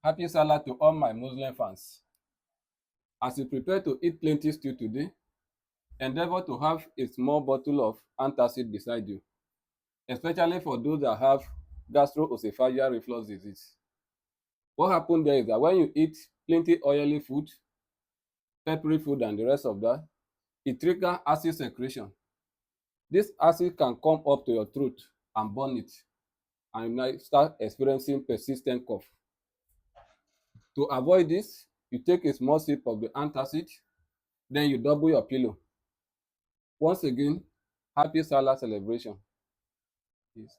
Happy Salah to all my Muslim fans. As you prepare to eat plenty stew today, endeavor to have a small bottle of antacid beside you, especially for those that have gastroesophageal reflux disease. What happens there is that when you eat plenty oily food, peppery food, and the rest of that, it triggers acid secretion. This acid can come up to your throat and burn it, and you might start experiencing persistent cough. To avoid this, you take a small sip of the antacid, then you double your pillow. Once again, happy Salah celebration. Yes.